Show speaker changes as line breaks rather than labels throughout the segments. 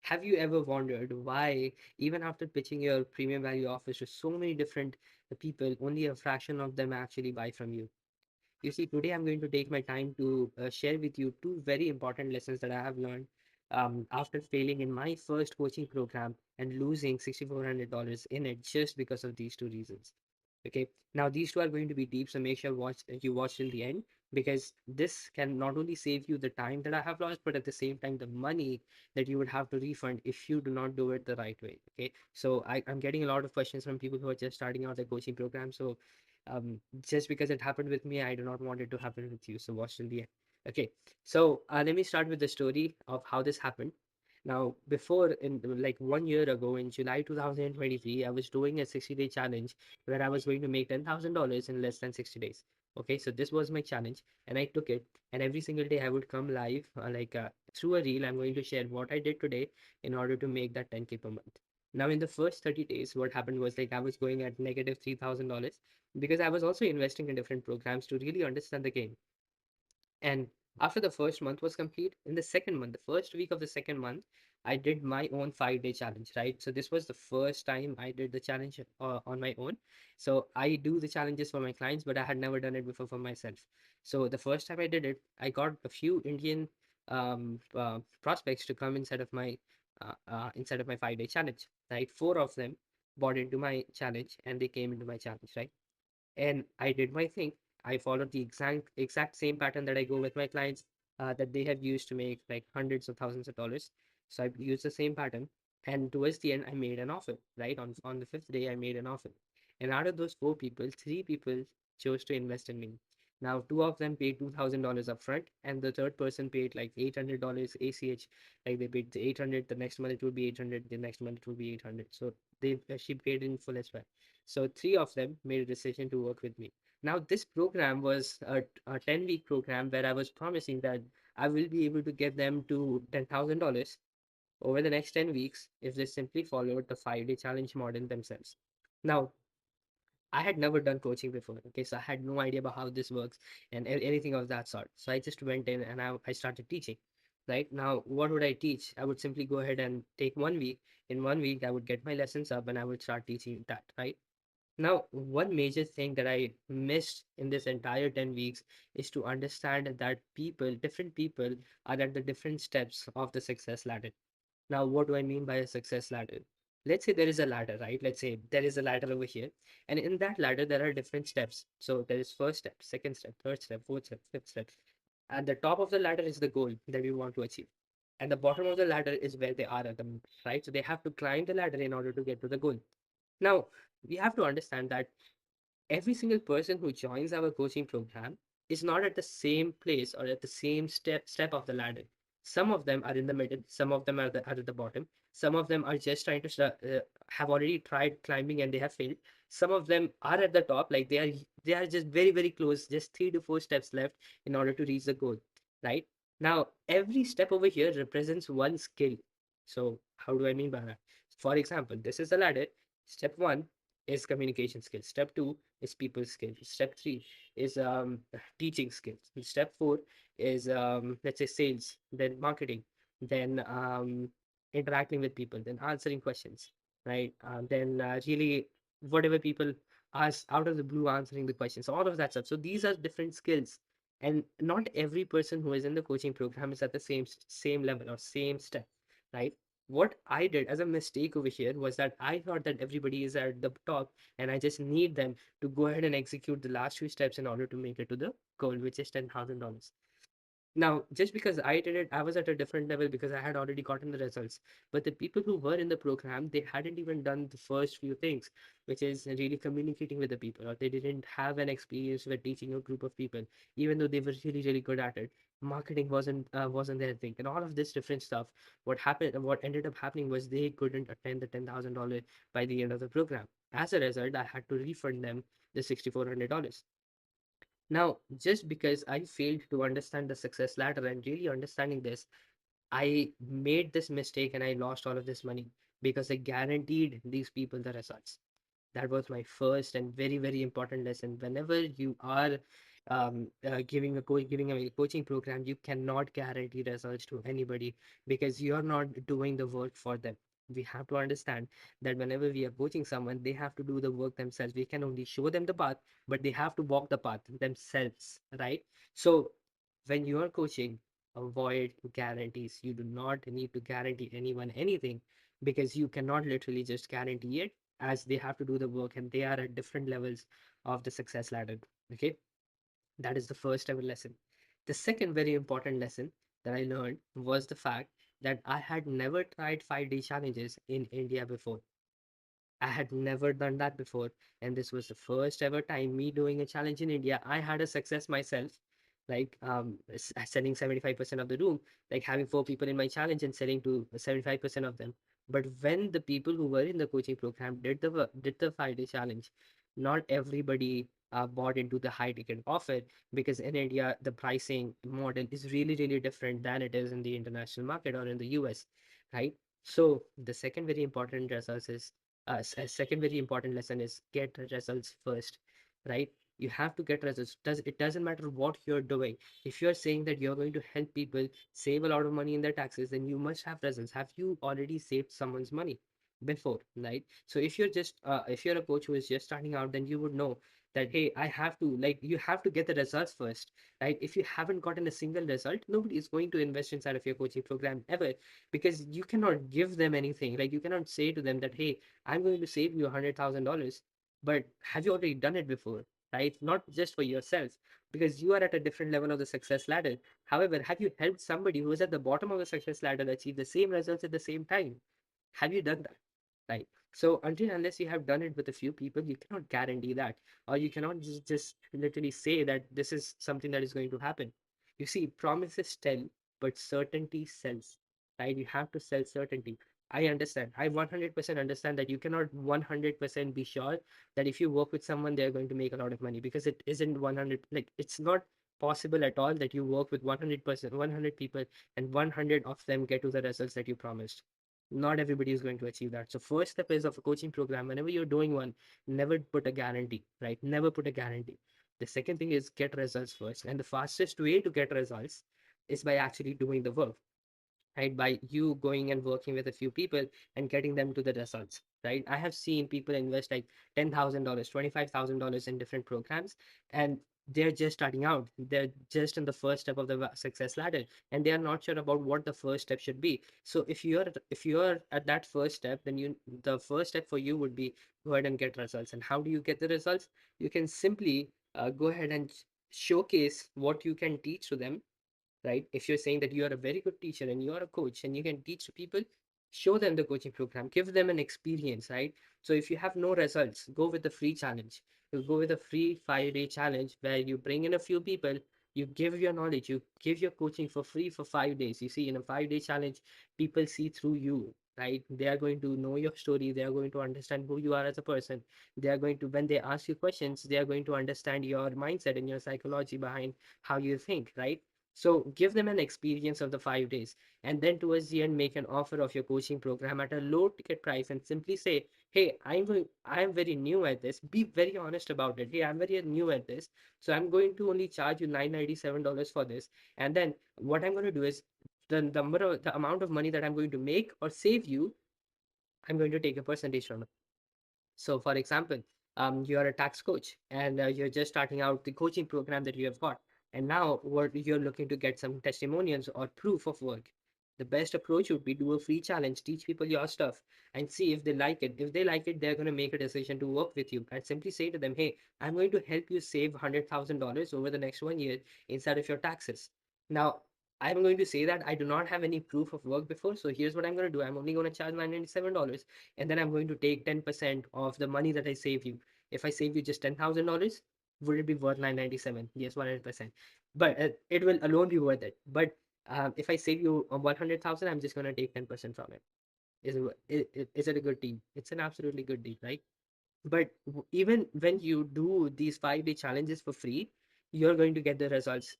Have you ever wondered why, even after pitching your premium value offers to so many different people, only a fraction of them actually buy from you? You see, today I'm going to take my time to share with you two very important lessons that I have learned after failing in my first coaching program and losing $6,400 in it just because of these two reasons. Okay, now these two are going to be deep, so make sure you watch till the end, because this can not only save you the time that I have lost, but at the same time the money that you would have to refund if you do not do it the right way. Okay, so I'm getting a lot of questions from people who are just starting out their coaching program. So just because it happened with me, I do not want it to happen with you. So watch till the end. Okay, so let me start with the story of how this happened. Now, before, in like 1 year ago, in July 2023, I was doing a 60-day challenge where I was going to make $10,000 in less than 60 days. Okay, so this was my challenge, and I took it. And every single day, I would come live, through a reel. I'm going to share what I did today in order to make that 10K per month. Now, in the first 30 days, what happened was like I was going at negative $3,000 because I was also investing in different programs to really understand the game. And after the first month was complete, in the second month, the first week of the second month, I did my own 5 day challenge, right? So this was the first time I did the challenge on my own. So I do the challenges for my clients, but I had never done it before for myself. So the first time I did it, I got a few Indian prospects to come inside of my 5 day challenge, right? Four of them bought into my challenge and they came into my challenge, right? And I did my thing. I followed the exact same pattern that I go with my clients, that they have used to make like hundreds of thousands of dollars. So I used the same pattern, and towards the end, I made an offer. Right on the fifth day, I made an offer, and out of those four people, three people chose to invest in me. Now, two of them paid $2,000 upfront, and the third person paid like $800 ACH. Like they paid 800. The next month it would be 800. The next month it would be 800. So she paid in full as well. So three of them made a decision to work with me. Now, this program was a 10-week program where I was promising that I will be able to get them to $10,000 over the next 10 weeks if they simply followed the 5 day challenge model themselves. Now, I had never done coaching before. Okay, so I had no idea about how this works and anything of that sort. So I just went in and I started teaching. Right now, what would I teach? I would simply go ahead and take 1 week. In 1 week, I would get my lessons up and I would start teaching that. Right now, one major thing that I missed in this entire 10 weeks is to understand that different people, are at the different steps of the success ladder. Now, what do I mean by a success ladder? Let's say there is a ladder, right? Let's say there is a ladder over here. And in that ladder, there are different steps. So there is first step, second step, third step, fourth step, fifth step. At the top of the ladder is the goal that we want to achieve. And the bottom of the ladder is where they are at the moment, right? So they have to climb the ladder in order to get to the goal. Now, we have to understand that every single person who joins our coaching program is not at the same place or at the same step of the ladder. Some of them are in the middle, some of them are at the bottom, some of them are just trying to have already tried climbing and they have failed. Some of them are at the top, like they are just very very close, just 3 to 4 steps left in order to reach the goal. Right now, every step over here represents one skill. So how do I mean by that? For example, this is the ladder. Step one is communication skills. Step two is people skills. Step three is teaching skills. And step four is let's say sales, then marketing, then interacting with people, then answering questions, right? Then really whatever people ask out of the blue, answering the questions, all of that stuff. So these are different skills, and not every person who is in the coaching program is at the same level or same step, right? What I did as a mistake over here was that I thought that everybody is at the top and I just need them to go ahead and execute the last few steps in order to make it to the goal, which is $10,000. Now, just because I did it, I was at a different level because I had already gotten the results. But the people who were in the program, they hadn't even done the first few things, which is really communicating with the people, or they didn't have an experience with teaching a group of people, even though they were really, really good at it. Marketing wasn't their thing, and all of this different stuff. What ended up happening was they couldn't attend the $10,000 by the end of the program. As a result, I had to refund them the $6,400. Now, just because I failed to understand the success ladder and really understanding this, I made this mistake and I lost all of this money because I guaranteed these people the results. That was my first and very, very important lesson. Whenever you are giving away a coaching program, you cannot guarantee results to anybody because you're not doing the work for them. We have to understand that whenever we are coaching someone, they have to do the work themselves. We can only show them the path, but they have to walk the path themselves, right? So when you are coaching, avoid guarantees. You do not need to guarantee anyone anything because you cannot literally just guarantee it, as they have to do the work and they are at different levels of the success ladder. Okay, that is the first ever lesson. The second very important lesson that I learned was the fact that I had never tried 5-day challenges in India before. I had never done that before. And this was the first ever time me doing a challenge in India. I had a success myself, like selling 75% of the room, like having 4 people in my challenge and selling to 75% of them. But when the people who were in the coaching program did the 5-day challenge, not everybody bought into the high ticket offer because in India, the pricing model is really, really different than it is in the international market or in the US, right? So the second very important result is a second very important lesson is get results first, right? You have to get results. It doesn't matter what you're doing. If you're saying that you're going to help people save a lot of money in their taxes, then you must have results. Have you already saved someone's money before, right? So if you're a coach who is just starting out, then you would know that, hey, I have to, like, you have to get the results first, right? If you haven't gotten a single result, nobody is going to invest inside of your coaching program ever, because you cannot give them anything. Like, you cannot say to them that, hey, I'm going to save you $100,000. But have you already done it before? Right? Not just for yourself, because you are at a different level of the success ladder. However, have you helped somebody who is at the bottom of the success ladder achieve the same results at the same time? Have you done that? Right. So until unless you have done it with a few people, you cannot guarantee that, or you cannot just literally say that this is something that is going to happen. You see, promises tell, but certainty sells. Right? You have to sell certainty. I understand. I 100% understand that you cannot 100% be sure that if you work with someone, they're going to make a lot of money, because it isn't 100. Like, it's not possible at all that you work with 100%, 100 people, and 100 of them get to the results that you promised. Not everybody is going to achieve that. So first step is of a coaching program, whenever you're doing one, never put a guarantee, right? Never put a guarantee. The second thing is get results first, and the fastest way to get results is by actually doing the work, right? By you going and working with a few people and getting them to the results, right? I have seen people invest like $10,000, $25,000 in different programs, and they're just starting out. They're just in the first step of the success ladder, and they are not sure about what the first step should be. So if you're at that first step, then the first step for you would be go ahead and get results. And how do you get the results? You can simply go ahead and showcase what you can teach to them, right? If you're saying that you are a very good teacher and you are a coach and you can teach people, show them the coaching program, give them an experience, right? So if you have no results, go with the free challenge. You go with a free 5-day challenge where you bring in a few people, you give your knowledge, you give your coaching for free for 5 days. You see, in a 5-day challenge, people see through you. Right, they are going to know your story, they are going to understand who you are as a person, they are going to, when they ask you questions, they are going to understand your mindset and your psychology behind how you think, right? So give them an experience of the 5 days, and then towards the end, make an offer of your coaching program at a low ticket price and simply say, hey, I'm very new at this. Be very honest about it. Hey, I'm very new at this. So I'm going to only charge you $997 for this. And then what I'm going to do is the amount of money that I'm going to make or save you, I'm going to take a percentage from it. So, for example, you're a tax coach and you're just starting out the coaching program that you have got. And now what you're looking to get some testimonials or proof of work. The best approach would be do a free challenge, teach people your stuff, and see if they like it. If they like it, they're going to make a decision to work with you. And simply say to them, hey, I'm going to help you save $100,000 over the next 1 year inside of your taxes. Now, I'm going to say that I do not have any proof of work before. So here's what I'm going to do. I'm only going to charge $997, and then I'm going to take 10% of the money that I save you. If I save you just $10,000, would it be worth 997? Yes, 100%. But it will alone be worth it. But if I save you 100,000, I'm just going to take 10% from it. Is it a good deal? It's an absolutely good deal, right? But even when you do these 5-day challenges for free, you're going to get the results.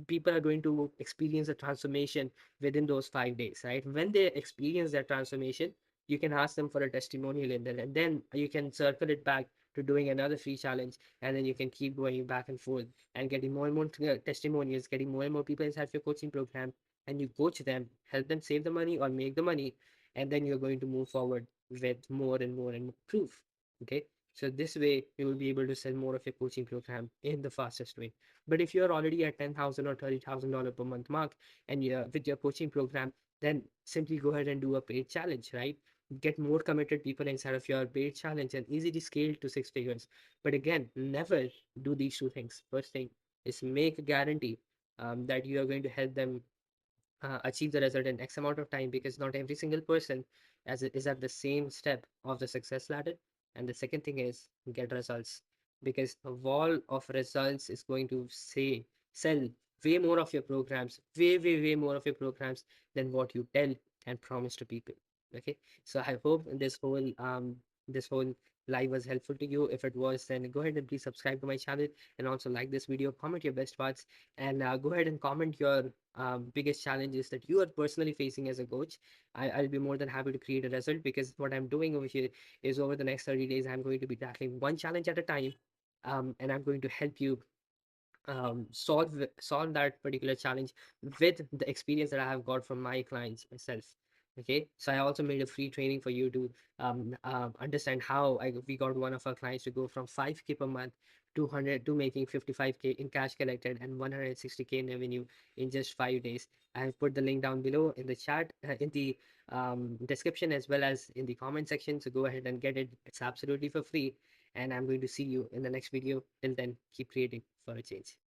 People are going to experience a transformation within those 5 days, right? When they experience that transformation, you can ask them for a testimonial in there, and then you can circle it back to doing another free challenge, and then you can keep going back and forth and getting more and more testimonials, getting more and more people inside your coaching program, and you coach them, help them save the money or make the money, and then you're going to move forward with more and more and more proof. Okay, so this way you will be able to sell more of your coaching program in the fastest way. But if you're already at 10,000 or $30,000 per month mark, and you're with your coaching program, then simply go ahead and do a paid challenge, right? Get more committed people inside of your paid challenge and easily scale to six figures. But again, never do these two things. First thing is make a guarantee that you are going to help them achieve the result in X amount of time, because not every single person is at the same step of the success ladder. And the second thing is get results, because a wall of results is going to say sell way more of your programs, way more of your programs than what you tell and promise to people. Okay, so I hope this whole live was helpful to you. If it was, then go ahead and please subscribe to my channel, and also like this video, comment your best parts, and go ahead and comment your biggest challenges that you are personally facing as a coach. I'll be more than happy to create a result, because what I'm doing over here is over the next 30 days, I'm going to be tackling one challenge at a time. And I'm going to help you solve that particular challenge with the experience that I have got from my clients myself. Okay, so I also made a free training for you to understand how we got one of our clients to go from 5K per month to 100 to making 55K in cash collected and 160K in revenue in just 5 days. I have put the link down below in the chat, in the description, as well as in the comment section. So go ahead and get it. It's absolutely for free. And I'm going to see you in the next video. Till then, keep creating for a change.